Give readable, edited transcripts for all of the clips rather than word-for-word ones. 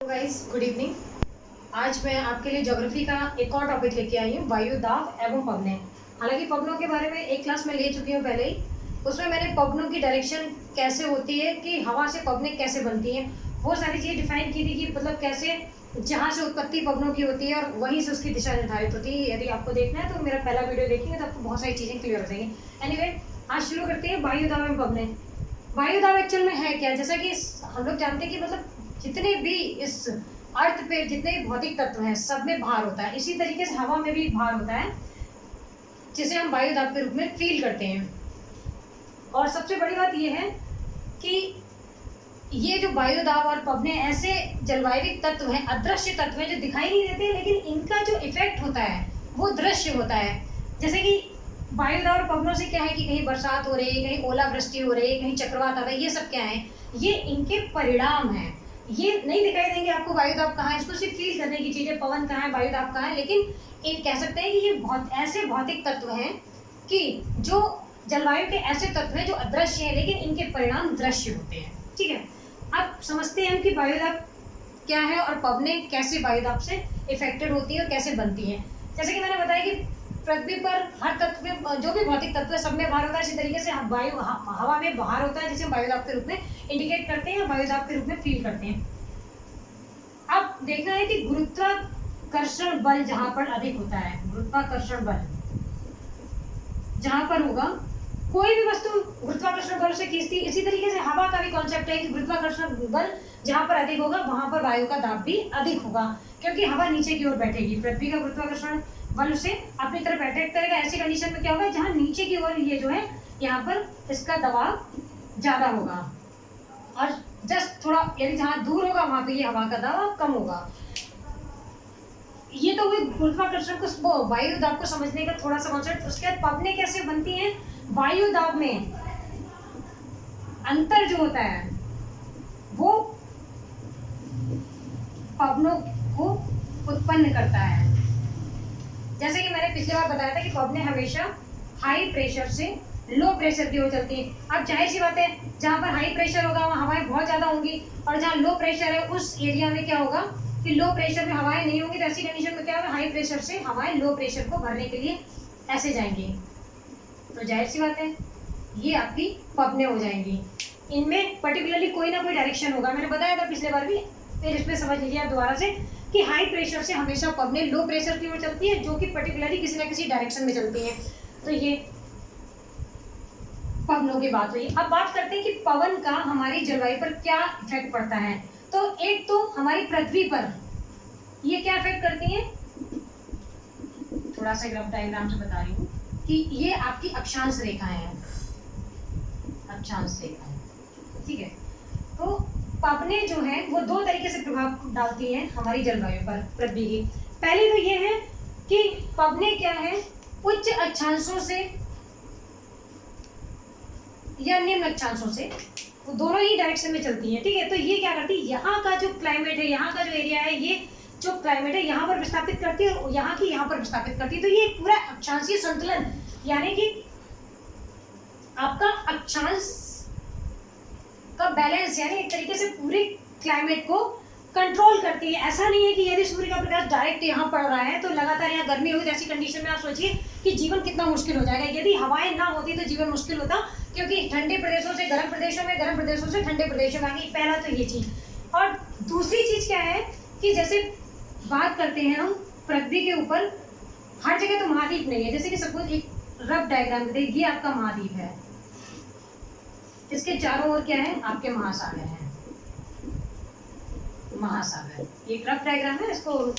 Guys good evening. आज मैं आपके लिए ज्योग्राफी का एक और टॉपिक लेके आई हूँ, वायु दाब एवं पवनें। हालांकि पवनों के बारे में एक क्लास में ले चुकी हूँ पहले ही। उसमें मैंने पवनों की डायरेक्शन कैसे होती है कि हवा से पवनें कैसे बनती हैं, वो सारी चीज़ें डिफाइन की थी कि मतलब कैसे जहाँ से उत्पत्ति पवनों की होती है और वहीं से उसकी दिशा निर्धारित होती है। यदि आपको देखना है तो मेरा पहला वीडियो देखेंगे तो आपको बहुत सारी चीज़ें क्लियर हो जाएंगी। एनीवे, आज शुरू करते हैं वायु दाब एवं पवनें। वायु दाब एक्चुअल में है क्या? जैसा कि हम लोग जानते हैं कि मतलब जितने भी इस अर्थ पे जितने भी भौतिक तत्व हैं सब में भार होता है। इसी तरीके से हवा में भी भार होता है जिसे हम वायु दाब के रूप में फील करते हैं। और सबसे बड़ी बात यह है कि ये जो वायु दाब और पवनें ऐसे जलवायु तत्व हैं, अदृश्य तत्व हैं जो दिखाई नहीं देते, लेकिन इनका जो इफेक्ट होता है वो दृश्य होता है। जैसे कि वायु दाब और पवनों से क्या है कि कहीं बरसात हो रही है, कहीं ओलावृष्टि हो रही है, कहीं चक्रवात आ रहा है, ये सब क्या है? ये इनके परिणाम हैं। ये नहीं दिखाई देंगे आपको वायु दाब कहाँ है, इसको सिर्फ फील करने की चीज़ है, पवन कहाँ है, वायु दाब कहाँ है। लेकिन ये कह सकते हैं कि ये बहुत ऐसे भौतिक तत्व हैं कि जो जलवायु के ऐसे तत्व हैं जो अदृश्य हैं, लेकिन इनके परिणाम दृश्य होते हैं। ठीक है, अब समझते हैं कि वायु दाब क्या है और पवनें कैसे वायु दाब से इफेक्टेड होती है और कैसे बनती हैं। जैसे कि मैंने बताया कि पृथ्वी पर हर तत्व में जो भी भौतिक तत्व है सब में भार होता है। इसी तरीके से हवा में भार होता है जिसे हम वायुदाब के रूप में इंडिकेट करते हैं, वायुदाब के रूप में फील करते हैं। अब देखना है कि गुरुत्वाकर्षण बल जहां पर अधिक होता है, गुरुत्वाकर्षण बल जहां पर होगा, कोई भी वस्तु गुरुत्वाकर्षण बल से खींचती है। इसी तरीके से हवा का भी कॉन्सेप्ट है कि गुरुत्वाकर्षण बल जहां पर अधिक होगा वहां पर वायु का दाब भी अधिक होगा, क्योंकि हवा नीचे की ओर बैठेगी। पृथ्वी का गुरुत्वाकर्षण बल उसे अपनी तरफ अट्रैक्ट करेगा। ऐसी कंडीशन में क्या होगा, जहां नीचे की ओर ये जो है यहाँ पर इसका दबाव ज्यादा होगा और जस्ट थोड़ा यदि जहां दूर होगा वहां पे ये हवा का दबाव कम होगा। ये तो हुई गुरुत्वाकर्षण को, वायु दाब को समझने का थोड़ा सा कॉन्सेप्ट। उसके बाद पवनें कैसे बनती हैं? वायु दाब में अंतर जो होता है वो पवनों को उत्पन्न करता है। जैसे कि मैंने पिछली बार बताया था कि पवनें हमेशा हाई प्रेशर से लो प्रेशर की ओर चलती हैं। अब जाहिर सी बात है, जहाँ पर हाई प्रेशर होगा वहाँ हवाएं बहुत ज़्यादा होंगी, और जहाँ लो प्रेशर है उस एरिया में क्या होगा कि लो प्रेशर में हवाएं नहीं होंगी। तो ऐसी कंडीशन में क्या होगा, हाई प्रेशर से हवाएं लो प्रेशर को भरने के लिए ऐसे जाएंगी। तो जाहिर सी बात है ये आपकी पवनें हो जाएंगी। इनमें पर्टिकुलरली कोई ना कोई डायरेक्शन होगा। मैंने बताया था पिछले बार भी, फिर इसमें समझ लीजिए आप दोबारा से कि हाई प्रेशर से हमेशा पवनें लो प्रेशर की ओर चलती है, जो कि पर्टिकुलरली किसी ना किसी डायरेक्शन में चलती हैं। तो ये पवनों की बात हुई। अब बात करते हैं कि पवन का हमारी जलवायु पर क्या इफेक्ट पड़ता है। तो एक तो हमारी पृथ्वी पर ये क्या इफेक्ट करती है, थोड़ा सा ग्राफ डायग्राम से बता रही हूँ कि ये आपकी अक्षांश रेखाएं हैं, अक्षांश रेखाएं। ठीक है, तो पवनें जो हैं वो दो तरीके से प्रभाव डालती हैं हमारी जलवायु पर पृथ्वी की। पहली तो ये है कि पवनें क्या है, उच्च अक्षांशों से या निम्न अक्षांशों से, वो दोनों ही डायरेक्शन में चलती हैं। ठीक है, तो ये क्या करती है, यहाँ का जो क्लाइमेट है, यहाँ का जो एरिया है, ये जो क्लाइमेट है यहाँ पर विस्थापित करती है और यहाँ की यहाँ पर विस्थापित करती है। तो ये पूरा अक्षांशीय संतुलन, यानी कि आपका अक्षांश का बैलेंस, यानी एक तरीके से पूरे क्लाइमेट को कंट्रोल करती है। ऐसा नहीं है कि यदि सूर्य का प्रकाश डायरेक्ट यहाँ पड़ रहा है तो लगातार यहाँ गर्मी होगी। ऐसी कंडीशन में आप सोचिए कि जीवन कितना मुश्किल हो जाएगा। यदि हवाएं ना होती तो जीवन मुश्किल होता, क्योंकि ठंडे प्रदेशों से गर्म प्रदेशों में, गर्म प्रदेशों से ठंडे प्रदेशों में आ गई। पहला तो ये चीज़। और दूसरी चीज़ क्या है कि जैसे बात करते हैं हम पृथ्वी के ऊपर, हर जगह तो महाद्वीप नहीं है। जैसे कि सपोज एक रफ डायग्राम में देखिए, ये आपका महाद्वीप है, इसके चारों ओर क्या है, आपके महासागर हैं, महासागर। एक रफ डायग्राम है, इसको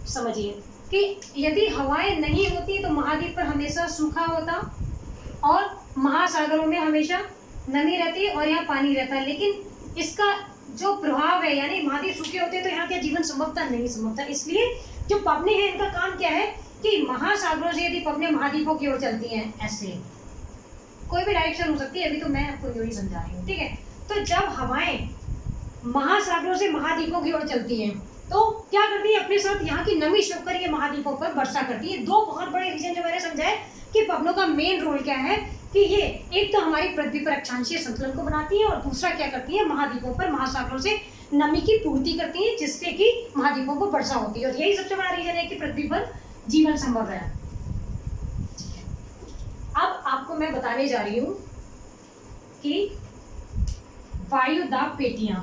समझिए कि यदि हवाएं नहीं होती तो महाद्वीप पर हमेशा सूखा होता और महासागरों में हमेशा नमी रहती है और यहाँ पानी रहता है। लेकिन इसका जो प्रभाव है, यानी महाद्वीप सूखे होते हैं तो यहाँ क्या जीवन संभवता नहीं संभवता। इसलिए जो पवनें हैं इनका काम क्या है कि महासागरों से यदि पवनें महाद्वीपों की ओर चलती हैं, ऐसे कोई भी डायरेक्शन हो सकती है, अभी तो मैं आपको यही समझा रही हूँ। ठीक है, तो जब हवाएं महासागरों से महाद्वीपों की ओर चलती हैं तो क्या करती है, अपने साथ यहाँ की नमी सोख कर ये महाद्वीपों पर वर्षा करती है। दो बहुत बड़े रीजन जो मैंने समझाए कि पवनों का मेन रोल क्या है कि ये एक तो हमारी पृथ्वी पर अक्षांशीय संतुलन को बनाती है और दूसरा क्या करती है, महाद्वीपों पर महासागरों से नमी की पूर्ति करती है, जिससे कि महाद्वीपों को वर्षा होती है। और यही सबसे बड़ा रीजन है कि पृथ्वी पर जीवन संभव है। अब आपको मैं बताने जा रही हूं कि वायुदाब पेटियां,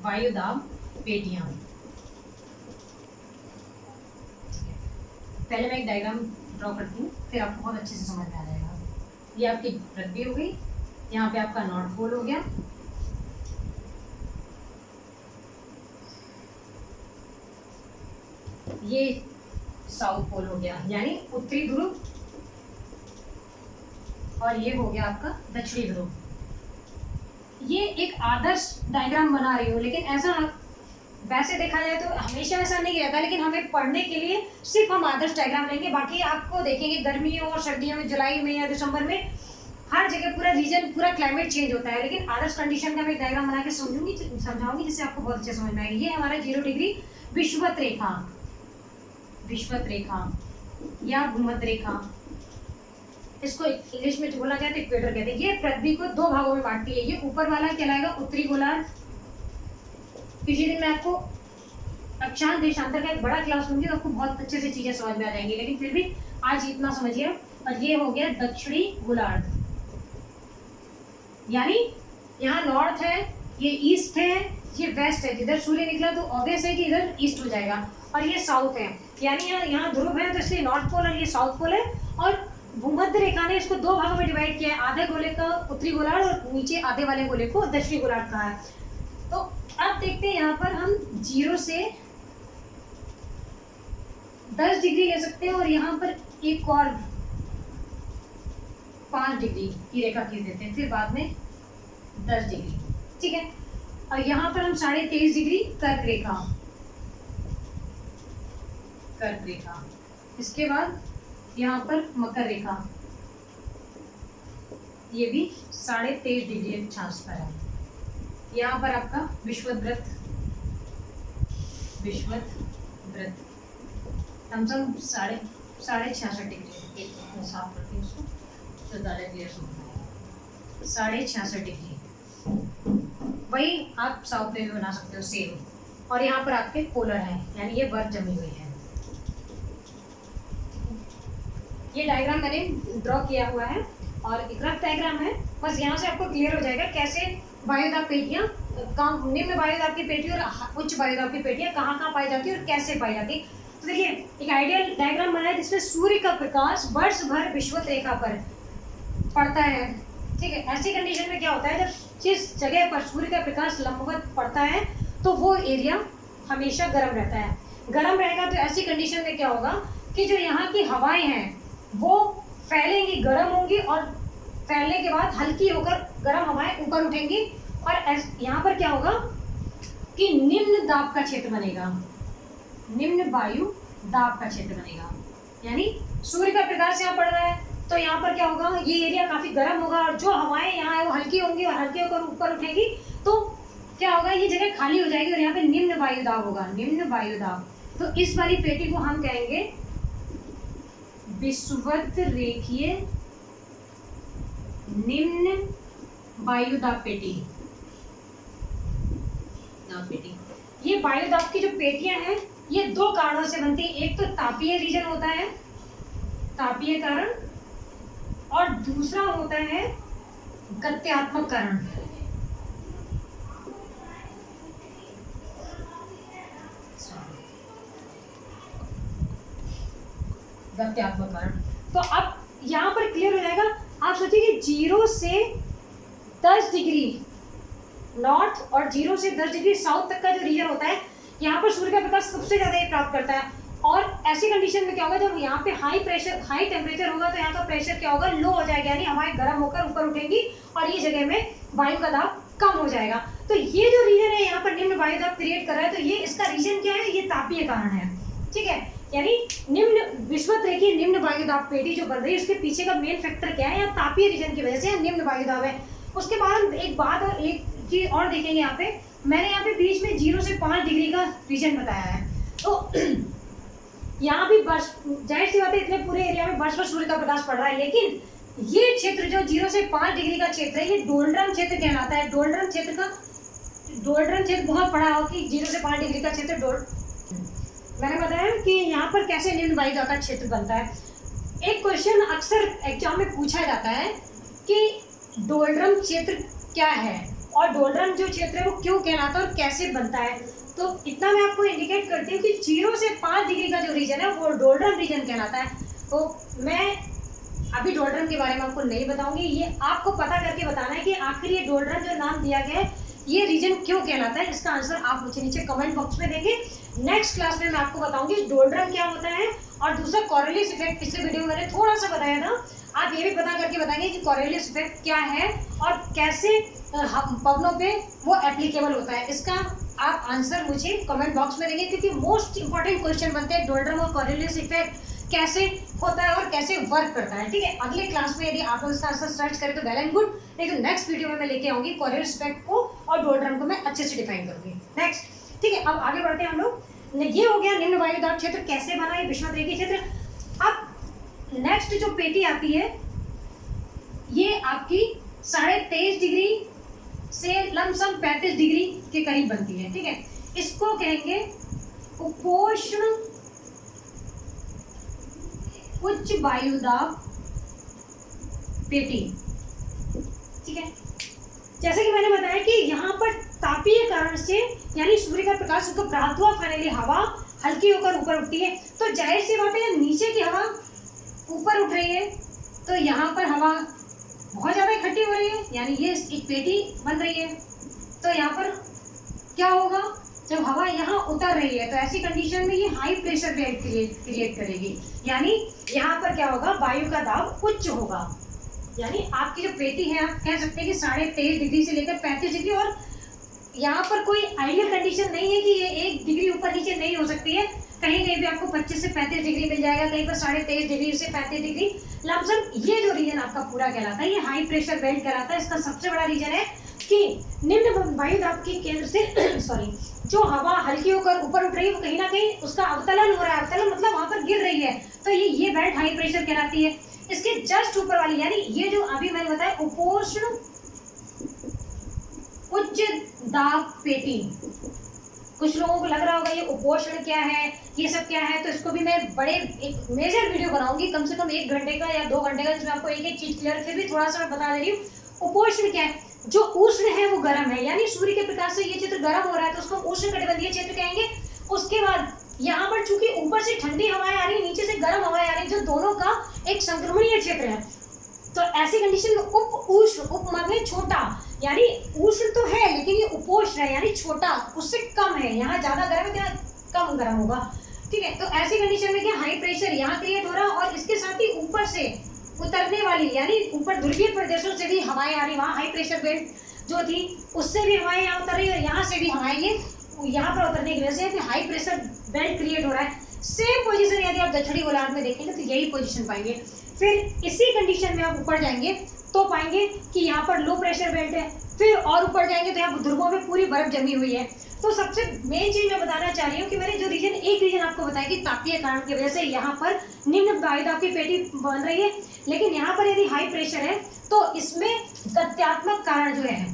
वायुदाब पेटियां। पहले मैं एक डायग्राम ड्रॉ करती हूँ, फिर आपको बहुत अच्छे से समझ में आ जाएगा। ये आपकी पृथ्वी हो गई, यहाँ पे आपका नॉर्थ पोल हो गया, ये साउथ पोल हो गया यानी उत्तरी ध्रुव, और ये हो गया आपका दक्षिणी ध्रुव। ये एक आदर्श डायग्राम बना रही हूँ, लेकिन ऐसा वैसे देखा जाए तो हमेशा ऐसा नहीं रहता, लेकिन हमें पढ़ने के लिए सिर्फ हम आदर्श डायग्राम लेंगे। बाकी आपको देखेंगे गर्मियों और सर्दियों में, जुलाई में या दिसंबर में हर जगह पूरा रीजन, पूरा क्लाइमेट चेंज होता है, लेकिन आदर्श कंडीशन का मैं एक डायग्राम बना के समझाऊंगी जिससे आपको बहुत अच्छे समझ में आएगी। ये हमारा 0 डिग्री विषुवत रेखा, विषुवत रेखा या भूमध्य रेखा, इसको इंग्लिश में बोला जाए तो इक्वेटर कहते हैं। ये पृथ्वी को 2 भागों में बांटती है। ये ऊपर वाला कहलाएगा उत्तरी गोलार्ध। किसी दिन मैं आपको अक्षांश देशांतर का एक बड़ा क्लास लूंगी तो आपको बहुत अच्छे से चीजें समझ में आ जाएंगी, लेकिन फिर भी आज इतना समझिए। और ये हो गया दक्षिणी गोलार्ध, यानी यहाँ नॉर्थ है, ये ईस्ट है, ये वेस्ट है। जिधर सूर्य निकला तो ऑब्वियस है कि इधर ईस्ट हो जाएगा। और ये साउथ है, यानी यहाँ ध्रुव है तो इसलिए नॉर्थ पोल और ये साउथ पोल है। और भूमध्य रेखा ने इसको 2 भागों में डिवाइड किया है, आधे गोले का उत्तरी गोलार्ध और नीचे आधे वाले गोले को दक्षिणी गोलार्ध कहा है। तो अब देखते हैं यहाँ पर हम 0 से 10 डिग्री ले सकते हैं और यहाँ पर एक और 5 डिग्री की रेखा खींच देते हैं, फिर बाद में 10 डिग्री, ठीक है। और यहाँ पर हम 23.5 डिग्री कर्क रेखा, कर्क रेखा। इसके बाद यहाँ पर मकर रेखा, ये भी 23.5 डिग्री अक्षांश पर है। यहाँ पर आपका विषुवत वृत्त, विषुवत वृत्त हम सब 66.5 डिग्री साफ करती हूँ उसको तो ज़्यादा क्लियर समझ 66.5 डिग्री। वही आप साउथ में भी बना सकते हो सेम। और यहाँ पर आपके पोलर हैं, यानी ये बर्फ जमी हुई है। ये डायग्राम मैंने ड्रॉ किया हुआ है और एक रफ डायग्राम है, बस यहाँ से आपको क्लियर हो जाएगा कैसे वायुदाब पेटियाँ, निम्न वायुदाब की पेटी और उच्च वायुदाब की पेटियाँ कहाँ कहाँ पाई जाती है और कैसे पाई जाती है। तो देखिए एक आइडियल डायग्राम बनाया जिसमें सूर्य का प्रकाश वर्ष भर विषुवत रेखा पर पड़ता है, ठीक है। ऐसी कंडीशन में क्या होता है, जब जिस जगह पर सूर्य का प्रकाश लंबवत पड़ता है तो वो एरिया हमेशा गर्म रहता है। गर्म रहेगा तो ऐसी कंडीशन में क्या होगा कि जो यहाँ की हवाएं हैं वो फैलेंगी, गर्म होंगी और फैलने के बाद हल्की होकर गर्म हवाएं ऊपर उठेंगी और यहाँ पर क्या होगा कि निम्न दाब का क्षेत्र बनेगा, निम्न वायु दाब का क्षेत्र बनेगा। यानी सूर्य का प्रकाश यहाँ पड़ रहा है तो यहाँ पर क्या होगा, ये एरिया काफी गर्म होगा और जो हवाएं यहाँ है वो हल्की होंगी और हल्की होकर ऊपर उठेगी तो क्या होगा, ये जगह खाली हो जाएगी और यहाँ पे निम्न वायुदाब होगा, निम्न वायुदाब। तो इस वाली पेटी को हम कहेंगे विषुवत रेखीय निम्न वायुदाब पेटी, पेटी। ये वायुदाब की जो पेटियां हैं ये 2 कारणों से बनती है। एक तो तापीय रीजन होता है, तापीय कारण, और दूसरा होता है गत्यात्मक कारण। गत्यात्मक कारण। तो अब यहाँ पर क्लियर हो जाएगा। आप सोचिए कि 0 से 10 डिग्री नॉर्थ और 0 से 10 डिग्री साउथ तक का जो रीजन होता है, यहाँ पर सूर्य का प्रकाश सबसे ज़्यादा ये प्राप्त करता है। और ऐसी कंडीशन में क्या होगा, जब यहाँ पे हाई प्रेशर, हाई टेम्परेचर होगा तो यहाँ का प्रेशर क्या होगा, लो हो जाएगा, यानी हवाएं गर्म होकर ऊपर उठेंगी और ये जगह में वायु का दाब कम हो जाएगा। तो ये जो रीजन है यहाँ पर निम्न वायु दाब क्रिएट कर रहा है, तो ये इसका रीजन क्या है, ये तापीय कारण है, ठीक है। यानी निम्न विषुवत रेखीय निम्न वायुदाब पेटी जो बन रही है उसके पीछे का मेन फैक्टर क्या है, या तापीय रीजन की वजह से निम्न वायुदाब है। उसके बाद एक बात और एक चीज और देखेंगे, यहाँ पे मैंने यहाँ पे बीच में 0 से 5 डिग्री का रीजन बताया है। तो यहाँ भी वर्ष, जाहिर सी बात है इतने पूरे एरिया में वर्ष भर सूर्य का प्रकाश पड़ रहा है, लेकिन ये क्षेत्र जो 0 से 5 डिग्री का क्षेत्र है, ये डोल्ड्रम क्षेत्र कहलाता है। डोल्ड्रम क्षेत्र बहुत बड़ा हो कि 0 से 5 डिग्री का क्षेत्र मैंने बताया कि यहाँ पर कैसे निम्न वायुदाब का क्षेत्र बनता है। एक क्वेश्चन अक्सर एग्जाम में पूछा जाता है कि डोल्ड्रम क्षेत्र क्या है और डोल्ड्रम जो क्षेत्र है वो क्यों कहलाता है और कैसे बनता है। तो इतना मैं आपको इंडिकेट करती हूँ कि 0 से 5 डिग्री का जो रीजन है वो डोल्ड्रम रीजन कहलाता है। तो मैं अभी डोल्ड्रम के बारे में आपको नहीं बताऊंगी, ये आपको पता करके बताना है कि आखिर ये डोल्ड्रम जो नाम दिया गया है ये रीजन क्यों कहलाता है। इसका आंसर आप मुझे नीचे कमेंट बॉक्स में देंगे। नेक्स्ट क्लास में मैं आपको बताऊंगी डोल्ड्रम क्या होता है और दूसरा कॉरियोलिस इफेक्ट। पिछले वीडियो में मैंने थोड़ा सा बताया था, आप ये भी पता करके बताएंगे कि कॉरियोलिस इफेक्ट क्या है और कैसे पवनों पे वो एप्लीकेबल होता है। इसका आप आंसर मुझे कमेंट बॉक्स में देंगे, क्योंकि मोस्ट इंपॉर्टेंट क्वेश्चन बनते हैं डोल्ड्रम और कॉरियोलिस इफेक्ट कैसे होता है और कैसे वर्क करता है। ठीक है, अगले क्लास में यदि आप लोग इसका आंसर सर्च करें तो वेल एंड गुड, नहीं तो नेक्स्ट वीडियो में मैं लेके आऊंगी कॉरियोलिस इफेक्ट को और डोल्ड्रम को मैं अच्छे से डिफाइन करूंगी। नेक्स्ट, ठीक है, अब आगे बढ़ते हैं हम लोग। ये हो गया निम्न वायुदाब क्षेत्र कैसे बना, ये विषुवत-रेखीय क्षेत्र। अब नेक्स्ट जो पेटी आती है ये आपकी 23.5 डिग्री से लमसम 35 डिग्री के करीब बनती है। ठीक है, इसको कहेंगे उपोष्ण उच्च वायुदाब पेटी। ठीक है, जैसे कि मैंने बताया कि यहाँ पर तापीय कारण से यानी सूर्य का प्रकाश उसको प्राप्त हुआ, फाइनली हवा हल्की होकर ऊपर उठती है। तो जाहिर सी बात है नीचे की हवा ऊपर उठ रही है तो यहाँ पर हवा बहुत ज़्यादा इकट्ठी हो रही है, यानी ये एक पेटी बन रही है। तो यहाँ पर क्या होगा, जब हवा यहाँ उतर रही है तो ऐसी कंडीशन में ये हाई प्रेशर बेल्ट क्रिएट करेगी, यानी यहाँ पर क्या होगा, वायु का दाब उच्च होगा। यानी आपकी जो पेटी है आप कह सकते हैं कि 23.5 डिग्री से लेकर 35 डिग्री, और यहाँ पर कोई आइडियल कंडीशन नहीं है कि ये 1 डिग्री ऊपर नीचे नहीं हो सकती है। कहीं कहीं भी आपको 25 से 35 डिग्री मिल जाएगा, कहीं पर 23.5 डिग्री से 35 डिग्री लमसम। ये जो रीजन आपका पूरा कहलाता है ये हाई प्रेशर बेल्ट कहलाता है। इसका सबसे बड़ा रीजन है कि निम्न वायुदाब के केंद्र से सॉरी जो हवा हल्की होकर ऊपर उठ रही है वो कहीं ना कहीं उसका अवतलन हो रहा है, अवतलन मतलब वहां पर गिर रही है, तो ये बेल्ट हाई प्रेशर कहलाती है। इसके जस्ट ऊपर वाली यानी ये जो अभी मैंने बताया उपोष्ण उच्च दाब पेटी, कुछ लोगों को लग रहा होगा ये उपोष्ण क्या है, ये सब क्या है, तो इसको भी मैं बड़े एक मेजर वीडियो बनाऊंगी, कम से कम 1 घंटे का या 2 घंटे का, जिसमें आपको एक एक चीज क्लियर, फिर भी थोड़ा सा मैं बता दे रही हूँ। उपोष्ण क्या है, जो उष्ण है वो गर्म है, यानी सूर्य के प्रकाश से ये क्षेत्र गर्म हो रहा है तो उसको उष्णकटिबंधीय क्षेत्र कहेंगे। उसके बाद यहाँ पर चूंकि ऊपर से ठंडी हवाएं आ रही है, नीचे से गर्म हवाएं आ रही है, जो दोनों का एक संक्रमणीय क्षेत्र है, तो ऐसी कंडीशन में उप उष्ण, उप मतलब छोटा, यानी उष्ण तो है लेकिन ये उपोष्ण है यानी छोटा, उससे कम है, यहाँ ज्यादा गर्म है, कम गर्म होगा। ठीक है, तो ऐसी कंडीशन में क्या हाई प्रेशर यहाँ क्रिएट हो रहा है और इसके साथ ही ऊपर से उतरने वाली यानी ऊपर ध्रुवीय प्रदेशों से भी हवाएं आ रही, वहाँ हाई प्रेशर बेल्ट जो थी उससे भी हवाएं यहाँ उतर रही है और यहाँ से भी हवाएं ये यहाँ पर उतरने की वजह से हाई प्रेशर बेल्ट क्रिएट हो रहा है। सेम पोजीशन यदि आप दक्षिणी गोलार्ध में देखेंगे तो यही पोजीशन पाएंगे। फिर इसी कंडीशन में आप ऊपर जाएंगे तो पाएंगे कि यहाँ पर लो प्रेशर बेल्ट है, फिर और ऊपर जाएंगे तो यहाँ ध्रुवों में पूरी बर्फ जमी हुई है। तो सबसे मेन चीज मैं बताना चाह रही हूँ कि मैंने जो रीजन एक रीजन आपको बताया कि तापीय कारण की वजह से यहाँ पर निम्न वायुदाब की पेटी बन रही है, लेकिन यहाँ पर यदि हाई प्रेशर है तो इसमें गत्यात्मक कारण जो है,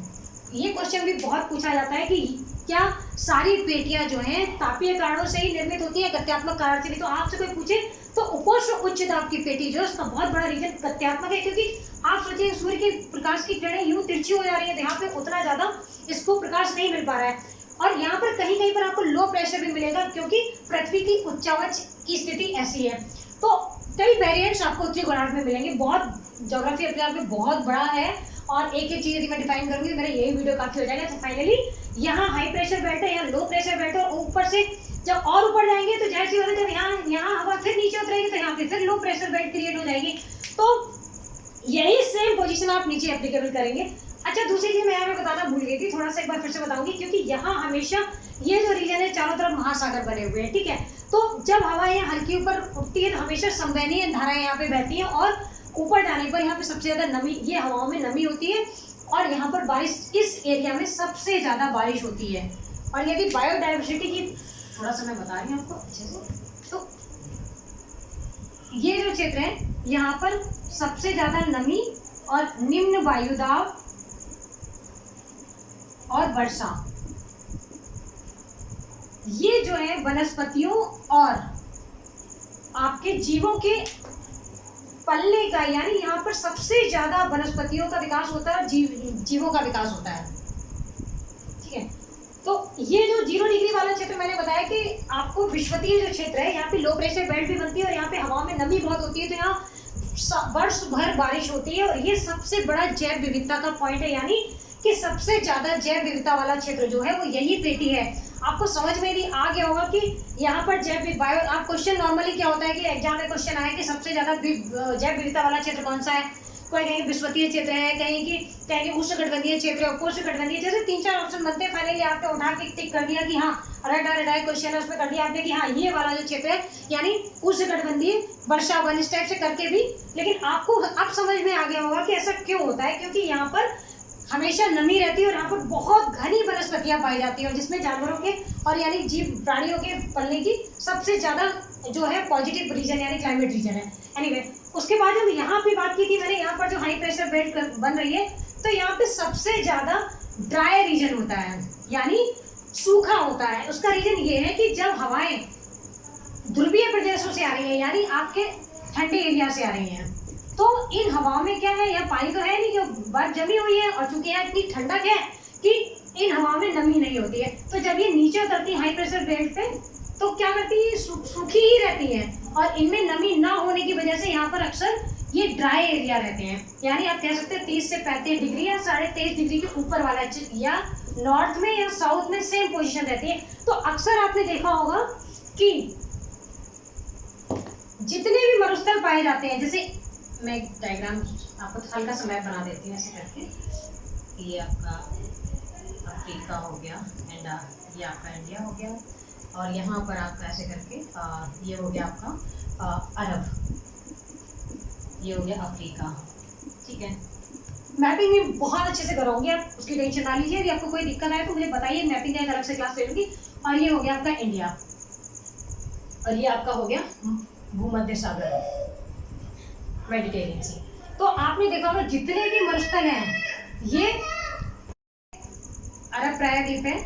ये क्वेश्चन भी बहुत पूछा जाता है कि क्या सारी पेटियां जो हैं तापीय कारणों से ही निर्मित होती है, गत्यात्मक कारण से भी। तो आपसे कोई पूछे तो उपोष्ण उच्च दाब की पेटी जो है उसका बहुत बड़ा रीजन गत्यात्मक है, क्योंकि आप सोचिए सूर्य के प्रकाश की किरणें यूं तिरछी हो जा रही है तो यहाँ पे उतना ज्यादा इसको प्रकाश नहीं मिल पा रहा है। और यहाँ पर कहीं कहीं पर आपको लो प्रेशर भी मिलेगा क्योंकि पृथ्वी की उच्चावच की स्थिति ऐसी है। तो कई वेरिएंट्स आपको उत्तरी गोलार्ध में मिलेंगे। बहुत ज्योग्राफी अपने आप में बहुत बड़ा है और एक एक चीज यदि मैं डिफाइन करूंगी मेरा यही वीडियो काफी हो जाएगा। तो फाइनली यहाँ हाई प्रेशर बेल्ट है, यहाँ लो प्रेशर बेल्ट है, और ऊपर से जब और ऊपर जाएंगे तो जैसी होता है जब यहाँ हवा फिर नीचे उतरेगी तो यहाँ पे फिर लो प्रेशर बेल्ट क्रिएट हो जाएगी। तो यही सेम पोजीशन आप नीचे एप्लीकेबल करेंगे। अच्छा, दूसरी चीज मैं यहाँ पे बताना भूल गई थी, थोड़ा सा एक बार फिर से बताऊंगी, क्योंकि यहाँ हमेशा ये जो रीजन है चारों तरफ महासागर बने हुए हैं। ठीक है, तो जब हवा यहाँ हल्की ऊपर उठती है तो हमेशा संवहनीय धाराएं यहाँ पे बहती हैं और ऊपर जाने पर यहाँ पे सबसे ज्यादा नमी, ये हवाओं में नमी होती है और यहाँ पर बारिश, इस एरिया में सबसे ज्यादा बारिश होती है। और यदि बायोडाइवर्सिटी की थोड़ा सा मैं बता रही हूँ आपको अच्छे से, तो ये जो क्षेत्र है यहाँ पर सबसे ज्यादा नमी और निम्न वायुदाब और वर्षा, ये जो है वनस्पतियों और आपके जीवों के पलने का, यानी यहाँ पर सबसे ज्यादा वनस्पतियों का विकास होता है, जीवों का विकास होता है। ठीक है, तो ये जो 0 डिग्री वाला क्षेत्र मैंने बताया कि आपको विषुवतीय जो क्षेत्र है, यहाँ पे लो प्रेशर बेल्ट भी बनती है और यहाँ पे हवा में नमी बहुत होती है, तो यहाँ वर्ष भर बारिश होती है। और ये सबसे बड़ा जैव विविधता का पॉइंट है, यानी कि सबसे ज्यादा जैव विविधता वाला क्षेत्र जो है वो यही पेटी है। आपको समझ में नहीं आ गया होगा कि यहाँ पर बायो, आप क्वेश्चन नॉर्मली क्या होता है कि एग्जाम में क्वेश्चन आया कि सबसे ज्यादा जैव विविधता वाला क्षेत्र कौन सा है, कोई कहीं विषुवतीय क्षेत्र है, कहीं उष्णकटिबंधीय क्षेत्र है, उपोष्णकटिबंधीय, जैसे 3-4 ऑप्शन बनते हैं। फाइनली आपने उठा के टिक कर दिया कि हाँ राइट क्वेश्चन है, उसमें कर दिया आपने कि हाँ ये वाला जो क्षेत्र है यानी उष्णकटिबंधीय वर्षा वन, इस टाइप से करके भी। लेकिन आपको अब समझ में आ गया होगा कि ऐसा क्यों होता है, क्योंकि यहाँ पर हमेशा नमी रहती है और यहाँ पर बहुत घनी वनस्पतियां पाई जाती है, और जिसमें जानवरों के और यानी जीव प्राणियों के पलने की सबसे ज्यादा जो है पॉजिटिव रीजन यानी क्लाइमेट रीजन है। एनीवे, उसके बाद जब यहाँ पे बात की थी मैंने, यहाँ पर जो हाई प्रेशर बेल्ट बन रही है, तो यहाँ पे सबसे ज्यादा ड्राई रीजन होता है, यानी सूखा होता है। उसका रीजन ये है कि जब हवाएं ध्रुवीय प्रदेशों से आ रही है, यानी आपके ठंडे एरिया से आ रही है, तो इन हवाओं में क्या है, यह पानी तो है नहीं, जो बर्फ जमी हुई है, और चूंकि यहाँ इतनी ठंडक है कि इन हवाओं में नमी नहीं होती है, तो जब ये नीचे उतरती है हाई प्रेशर बेल्ट पे, तो क्या करती है, सूखी ही रहती है, और इनमें नमी ना होने की वजह से यहाँ पर अक्सर ये ड्राई एरिया रहते हैं। यानी आप कह सकते हैं 30 से 35 डिग्री या 23.5 डिग्री के ऊपर वाला, या नॉर्थ में या साउथ में सेम पोजिशन रहती है। तो अक्सर आपने देखा होगा कि जितने भी मरुस्थल पाए जाते हैं, जैसे मैं डायग्राम आपको हल्का सा मैप बना देती हूँ ऐसे करके, ये आपका अफ्रीका हो गया एंड ये आपका इंडिया हो गया, और यहाँ पर आपका ऐसे करके ये हो गया आपका अरब, ये हो गया अफ्रीका। ठीक है, मैपिंग भी बहुत अच्छे से कराऊंगी, आप उसकी टेंशन ना लीजिए। यदि आपको कोई दिक्कत आए तो मुझे बताइए, मैपिंग का एक अलग से क्लास ले लूँगी। और ये हो गया आपका इंडिया, और ये आपका हो गया भूमध्य सागर, मेडिटेरियन सी। तो आपने देखा होगा जितने भी मरुस्थल हैं, ये अरब प्रायद्वीप है,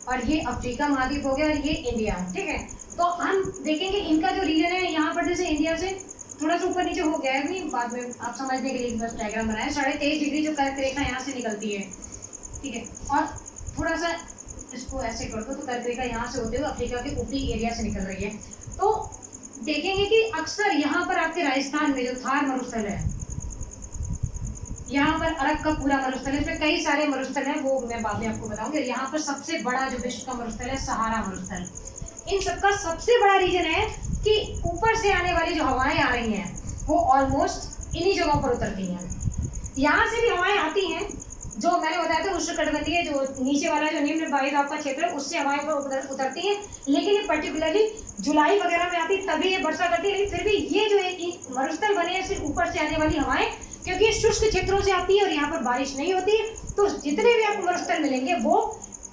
और ये अफ्रीका महाद्वीप हो गया, और ये इंडिया। ठीक है, तो हम देखेंगे इनका जो रीजन है, यहाँ पर जैसे इंडिया से थोड़ा सा ऊपर नीचे हो गया है, भी बाद में आप समझने के लिए बस डायग्राम बनाया है। 23.5 डिग्री जो कर्क रेखा यहाँ से निकलती है, ठीक है, और थोड़ा सा इसको ऐसे कर दो तो कर्क रेखा यहाँ से होते हुए अफ्रीका के ऊपरी एरिया से निकल रही है। तो देखेंगे कि अक्सर यहाँ पर आपके राजस्थान में जो थार मरुस्थल है, यहाँ पर अरब का पूरा मरुस्थल है, इसमें कई सारे मरुस्थल हैं, वो मैं बाद में आपको बताऊंगी। यहाँ पर सबसे बड़ा जो विश्व का मरुस्थल है सहारा मरुस्थल। इन सबका सबसे बड़ा रीजन है कि ऊपर से आने वाली जो हवाएं आ रही हैं वो ऑलमोस्ट इन्हीं जगहों पर उतरती हैं। यहाँ से भी हवाएं आती हैं, जो मैंने बताया था उष्णकटिबंधीय जो नीचे वाला जो निम्न वायुदाब का क्षेत्र है, उससे हवाएं पर उतरती हैं, लेकिन ये पर्टिकुलरली जुलाई वगैरह में आती है, तभी ये वर्षा करती है। लेकिन फिर भी ये जो है मरुस्थल बने हैं सिर्फ ऊपर से आने वाली हवाएं, क्योंकि ये शुष्क क्षेत्रों से आती है और यहाँ पर बारिश नहीं होती है। तो जितने भी आपको मरुस्थल मिलेंगे वो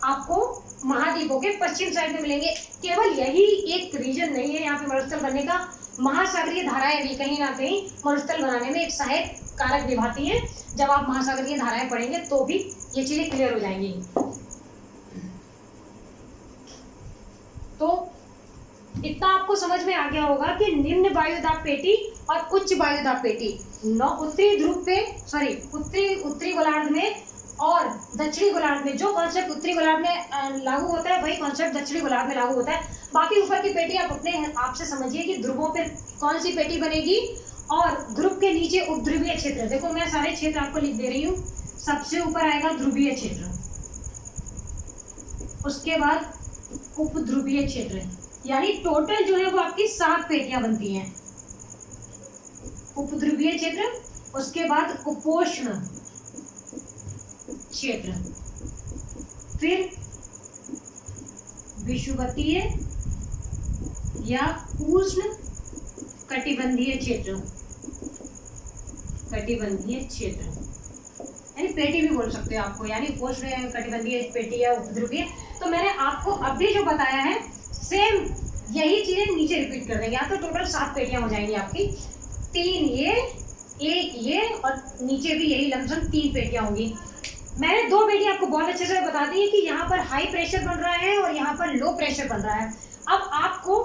आपको महाद्वीपों के पश्चिम साइड में मिलेंगे। केवल यही एक रीजन नहीं है यहाँ पे मरुस्थल बनने का, महासागरीय धाराएं भी कहीं ना कहीं मरुस्थल बनाने में एक सहायक कारक निभाती हैं। जब आप महासागरीय धाराएं पढ़ेंगे तो भी ये चीजें क्लियर हो जाएंगी। तो इतना आपको समझ में आ गया होगा कि निम्न वायुदाब पेटी और उच्च वायुदाब पेटी उत्तरी ध्रुव पे उत्तरी गोलार्ध में और दक्षिणी गोलार्ध में, जो कॉन्सेप्ट उत्तरी गोलार्ध में लागू होता है वही कॉन्सेप्ट दक्षिणी गोलार्ध में लागू होता है। बाकी ऊपर की पेटी आप अपने आप से समझिए कि ध्रुवों पे कौन सी पेटी बनेगी, और ध्रुव के नीचे उपध्रुवीय क्षेत्र। देखो मैं सारे क्षेत्र आपको लिख दे रही हूँ। सबसे ऊपर आएगा ध्रुवीय क्षेत्र, उसके बाद उपध्रुवीय क्षेत्र, यानी टोटल जो है वो आपकी 7 पेटियां बनती हैं। उपध्रुवीय क्षेत्र, उसके बाद उपोष्ण क्षेत्र, फिर विषुवतीय या उष्ण कटिबंधीय क्षेत्र, यानी पेटी भी बोल सकते हो आपको, यानी उष्ण कटिबंधीय पेटी या उपध्रुवीय। तो मैंने आपको अभी जो बताया है सेम यही चीजें नीचे रिपीट कर देंगे। यहाँ तो टोटल 7 पेटियां हो जाएंगी आपकी, 3 ये, 1 ये और नीचे भी यही लमसम 3 पेटियां होंगी। मैंने 2 पेटियां आपको बहुत अच्छे से बता दी है कि यहाँ पर हाई प्रेशर बन रहा है और यहाँ पर लो प्रेशर बन रहा है। अब आपको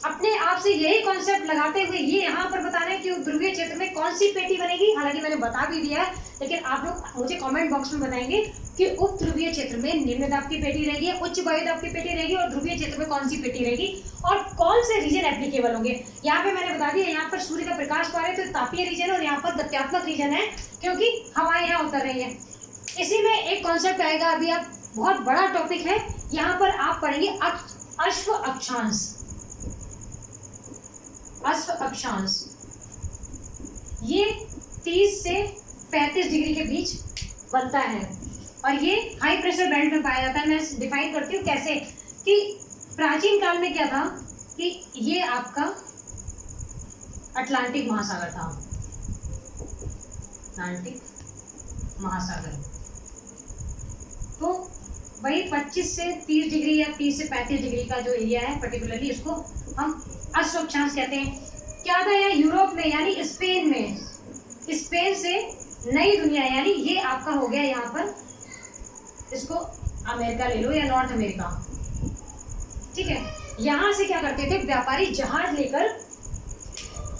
अपने आप से यही कॉन्सेप्ट लगाते हुए ये यहाँ पर बताना है कि ध्रुवीय क्षेत्र में कौन सी पेटी बनेगी। हालांकि मैंने बता भी दिया है, लेकिन आप लोग मुझे कमेंट बॉक्स में बताएंगे कि उप ध्रुवीय क्षेत्र में निम्न दाब की पेटी रहेगी, उच्च वायु दाब की पेटी रहेगी और ध्रुवीय क्षेत्र में कौन सी पेटी रहेगी और कौन से रीजन एप्लीकेबल होंगे। यहाँ पे मैंने बता दिया, यहाँ पर सूर्य का प्रकाश पा रहे हैं तो तापीय रीजन है और यहाँ पर गत्यात्मक रीजन है क्योंकि हवाएं यहाँ उतर रही है। इसी में एक कॉन्सेप्ट आएगा, अभी आप बहुत बड़ा टॉपिक है, यहाँ पर आप पढ़ेंगे अश्व अक्षांश। अश्व अक्षांश ये 30 से 35 डिग्री के बीच बनता है और ये हाई प्रेशर बेल्ट में पाया जाता है। मैं डिफाइन करती हूँ कैसे, कि प्राचीन काल में क्या था कि ये आपका अटलांटिक महासागर था, अटलांटिक महासागर। तो वही 25 से 30 डिग्री या 30 से 35 डिग्री का जो एरिया है पर्टिकुलरली, इसको हम अश्व अक्षांश कहते हैं। क्या था यहाँ यूरोप में यानी स्पेन में, स्पेन से नई दुनिया यानी ये आपका हो गया यहाँ पर, इसको अमेरिका ले लो या नॉर्थ अमेरिका, ठीक है। यहाँ से क्या करते थे, व्यापारी जहाज लेकर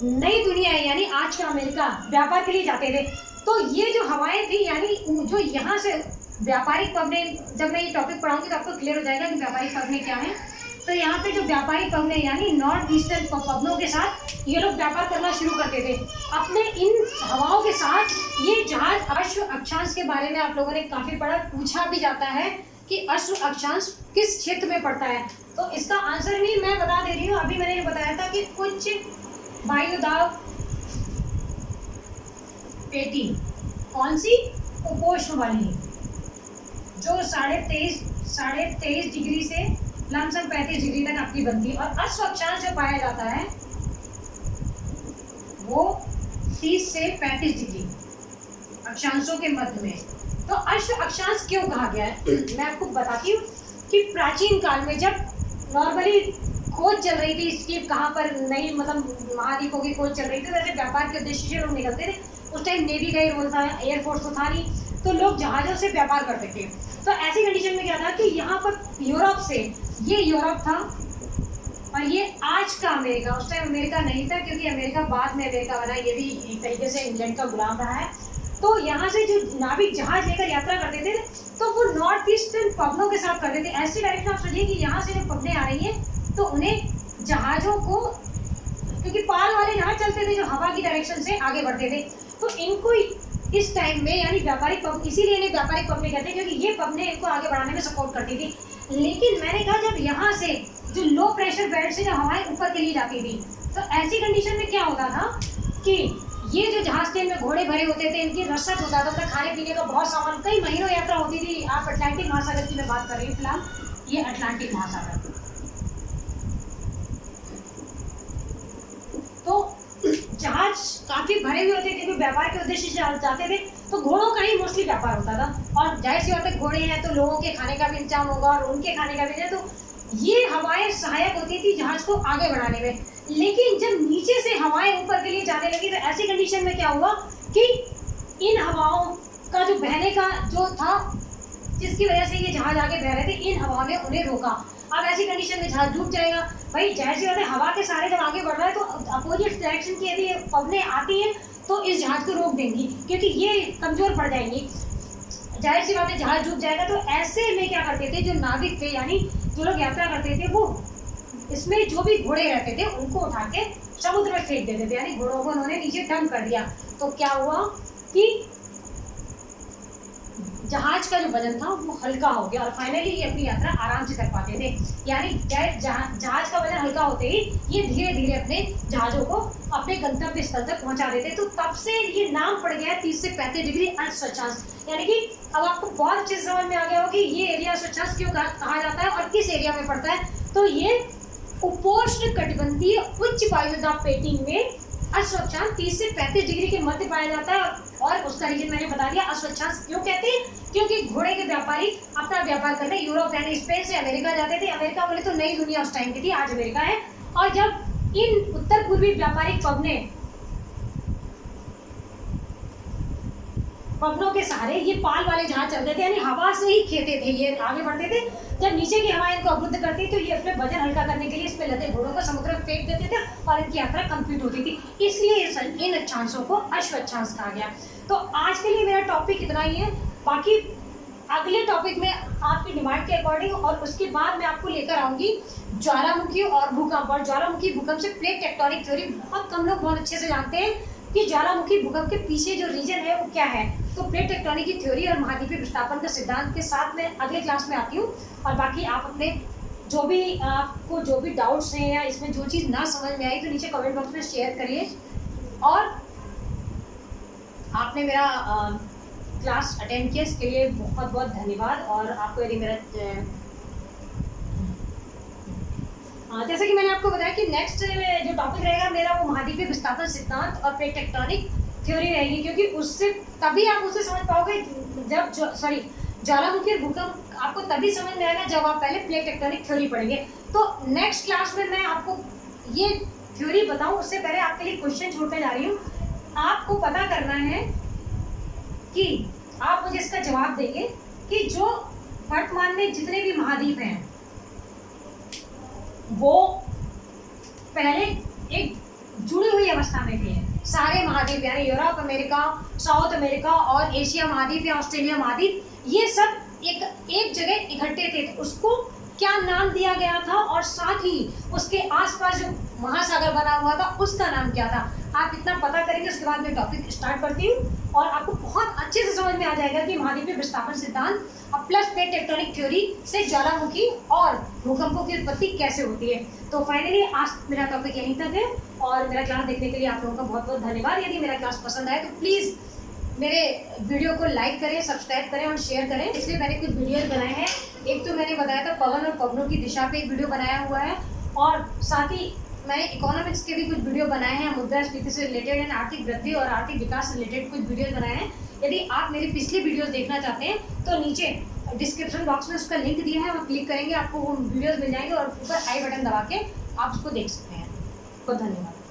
नई दुनिया यानी आज का अमेरिका व्यापार के लिए जाते थे। तो ये जो हवाएं थी यानी जो यहाँ से व्यापारिक पवने, जब मैं ये टॉपिक पढ़ाऊंगी तो आपको क्लियर हो जाएगा कि व्यापारिक पवने क्या है। तो यहाँ पे जो व्यापारिक पवने यानी नॉर्थ ईस्टर्न पवनों के साथ ये लोग व्यापार करना शुरू करते थे। अपने इन हवाओं के साथ ये जहाज अश्व अक्षांश के बारे में आप लोगों ने काफी पढ़ा, पूछा भी जाता है कि अश्व अक्षांश किस क्षेत्र में पड़ता है। तो इसका आंसर भी मैं बता दे रही हूँ। अभी मैंने बताया था कि उच्च वायुदाब पेटी कौन सी, उपोष्ण वाली, जो 23.5 डिग्री से लमसम 35 डिग्री तक आपकी बनती है। और अश्व अक्षांश जो पाया जाता है वो 30 से 35 डिग्री अक्षांशों के मध्य में। तो अश्व अक्षांश क्यों कहा गया है, मैं आपको बताती हूँ कि प्राचीन काल में जब नॉर्मली खोज चल रही थी इसकी, कहाँ पर नई मतलब महाद्वीपों की खोज चल रही थी, वैसे व्यापार के उद्देश्य से लोग निकलते थे। उस टाइम नेवी का ही रोल था, एयरफोर्स तो था नहीं, तो लोग जहाज़ों से व्यापार करते थे। तो ऐसी कंडीशन में क्या था कि यहाँ पर यूरोप से, ये यूरोप था और ये आज का अमेरिका, उस टाइम अमेरिका नहीं था क्योंकि अमेरिका बाद में अमेरिका बना, ये भी एक तरीके से इंग्लैंड का गुलाम रहा है। तो यहाँ से जो नाविक जहाज लेकर यात्रा करते थे तो वो नॉर्थ ईस्टर्न पवनों के साथ करते थे। ऐसी डायरेक्शन आप सोचिए कि यहाँ से जो पवनें आ रही हैं तो उन्हें जहाज़ों को, क्योंकि पाल वाले जहाज चलते थे जो हवा की डायरेक्शन से आगे बढ़ते थे, तो इनको इस टाइम में यानी व्यापारिक पवन, इसीलिए इन्हें व्यापारिक पवने कहते हैं क्योंकि ये पवने इनको आगे बढ़ाने में सपोर्ट करती थी। लेकिन मैंने कहा जब यहाँ से जो लो प्रेशर बेल्ट से जो हवाएं ऊपर के लिए जाती थी, तो ऐसी कंडीशन में क्या होता था कि ये जो जहाज थे इनमें घोड़े भरे होते थे, इनकी रसद होता था, खाने पीने का बहुत सामान, कई महीनों यात्रा होती थी। आप अटलांटिक महासागर की मैं बात कर रही हूँ फिलहाल, ये अटलांटिक महासागर। तो जहाज काफी भरे हुए होते क्योंकि व्यापार के उद्देश्य से जाते थे, तो घोड़ों का ही मोस्टली व्यापार होता था। और जाहिर सी बात है घोड़े हैं तो लोगों के खाने का भी इंतजाम होगा और उनके खाने का भी है, तो ये हवाएं सहायक होती थी जहाज को आगे बढ़ाने में। लेकिन जब नीचे से हवाएं ऊपर के लिए जाने लगी तो ऐसी कंडीशन में क्या हुआ कि इन हवाओं का जो बहने का जो था, जिसकी वजह से ये जहाज आगे बह रहे थे, इन हवाओं ने उन्हें रोका। अब ऐसी कंडीशन में जहाज डूब जाएगा। भाई जाहिर सी बात है हवा के सहारे जब आगे बढ़ रहा है तो अपोजिट डायरेक्शन की यदि पवनें आती हैं तो इस जहाज को रोक देंगी क्योंकि ये कमजोर पड़ जाएंगी। जाहिर सी बात है जहाज डूब जाएगा। तो ऐसे में क्या करते थे जो नाविक थे यानी जो लोग यात्रा करते थे, वो इसमें जो भी घोड़े रहते थे उनको उठा के समुद्र में फेंक देते थे, यानी घोड़ों को उन्होंने नीचे डंप कर दिया। तो क्या हुआ कि जहाज का जो वजन था वो हल्का हो गया और फाइनली ये अपनी यात्रा आराम से कर पाते थे। यानी जहाज का वजन हल्का होते ही ये धीरे धीरे अपने जहाज़ों को अपने गंतव्य स्थल तक पहुंचा देते। तो तब से ये नाम पड़ गया 30 से 35 डिग्री अश्व अक्षांश। यानी कि अब आपको बहुत अच्छे से समझ में आ गया हो कि ये एरिया अश्व अक्षांश क्यों कहा जाता है और किस एरिया में पड़ता है। तो ये उपोष्ण कटिबंधीय उच्च वायुदाब पेटी में अश्व अक्षांश 30 से 35 डिग्री के मध्य पाया जाता है और उसका रीजन मैंने बता दिया। अस्वच्छांश क्यों कहते हैं? क्योंकि घोड़े के व्यापारी अपना व्यापार करने यूरोप यानी स्पेन से अमेरिका जाते थे। अमेरिका बोले तो नई दुनिया उस टाइम की थी, आज अमेरिका है। और जब इन उत्तर पूर्वी व्यापारिक पवनों के सहारे ये पाल वाले जहाज चलते थे, यानी हवा से ही खेते थे, ये आगे बढ़ते थे। जब नीचे की हवा इनको अवरुद्ध करती तो ये अपने वजन हल्का करने के लिए इसमें लदे घोड़ों को समुद्र में फेंक देते थे और इनकी यात्रा कंप्लीट होती थी। इसलिए इन अक्षांशों को अश्वक्षांश कहा गया। तो आज के लिए मेरा टॉपिक इतना ही है। बाकी अगले टॉपिक में आपकी डिमांड के अकॉर्डिंग और उसके बाद मैं आपको लेकर आऊंगी ज्वालामुखी और भूकंप। और ज्वालामुखी भूकंप से प्लेट टेक्टोनिक थ्योरी बहुत कम लोग बहुत अच्छे से जानते हैं कि ज्वालामुखी भूकंप के पीछे जो रीजन है वो क्या है। तो प्लेट टेक्टोनिक की थ्योरी और महाद्वीपीय विस्थापन का सिद्धांत के साथ मैं अगले क्लास में आती हूँ। और बाकी आप अपने आपको जो भी डाउट्स हैं या इसमें जो चीज़ ना समझ में आई तो नीचे कमेंट बॉक्स में शेयर करिए। और आपने मेरा क्लास अटेंड किया इसके लिए बहुत बहुत धन्यवाद। और आपको यदि मेरा जैसे कि मैंने आपको बताया कि नेक्स्ट जो टॉपिक रहेगा मेरा वो महाद्वीपीय विस्थापन सिद्धांत और प्लेट टेक्टोनिक थ्योरी रहेगी, क्योंकि उससे तभी आप उसे समझ पाओगे जब ज्वालामुखी और भूकंप आपको तभी समझ में आएगा जब आप पहले प्लेट टेक्टोनिक थ्योरी पढ़ेंगे। तो नेक्स्ट क्लास में मैं आपको ये थ्योरी बताऊं उससे पहले आपके लिए क्वेश्चन छोड़ने जा रही हूँ। आपको पता करना है कि आप मुझे इसका जवाब देंगे कि जो वर्तमान में जितने भी महाद्वीप हैं वो पहले एक जुड़ी हुई अवस्था में थे। सारे महाद्वीप यानी यूरोप, अमेरिका, साउथ अमेरिका और एशिया महाद्वीप या ऑस्ट्रेलिया महाद्वीप, ये सब एक जगह इकट्ठे थे। तो उसको क्या नाम दिया गया था और साथ ही उसके आसपास जो महासागर बना हुआ था उसका नाम क्या था, आप इतना पता करेंगे। उसके बाद मैं टॉपिक स्टार्ट करती हूँ और आपको बहुत अच्छे से समझ में आ जाएगा कि महाद्वीपीय विस्थापन सिद्धांत और प्लस प्लेट टेक्टोनिक थ्योरी से ज्वालामुखी और भूकंपों की उत्पत्ति कैसे होती है। तो फाइनली आज मेरा टॉपिक यहीं तक है और मेरा क्लास देखने के लिए आप लोगों का बहुत बहुत धन्यवाद। यदि मेरा क्लास पसंद आए तो प्लीज़ मेरे वीडियो को लाइक करें, सब्सक्राइब करें और शेयर करें। इसलिए मैंने कुछ वीडियोस बनाए हैं। एक तो मैंने बताया था पवन और पवनों की दिशा पे एक वीडियो बनाया हुआ है, और साथ ही मैंने इकोनॉमिक्स के भी कुछ वीडियो बनाए हैं, मुद्रास्फीति से रिलेटेड एंड आर्थिक वृद्धि और आर्थिक विकास से रिलेटेड कुछ वीडियोस बनाए हैं। यदि आप मेरी पिछली वीडियोस देखना चाहते हैं तो नीचे डिस्क्रिप्शन बॉक्स में उसका लिंक दिया है, वो क्लिक करेंगे आपको वो वीडियोस मिल जाएंगे और ऊपर आई बटन दबा के आप उसको देख सकते हैं। बहुत धन्यवाद।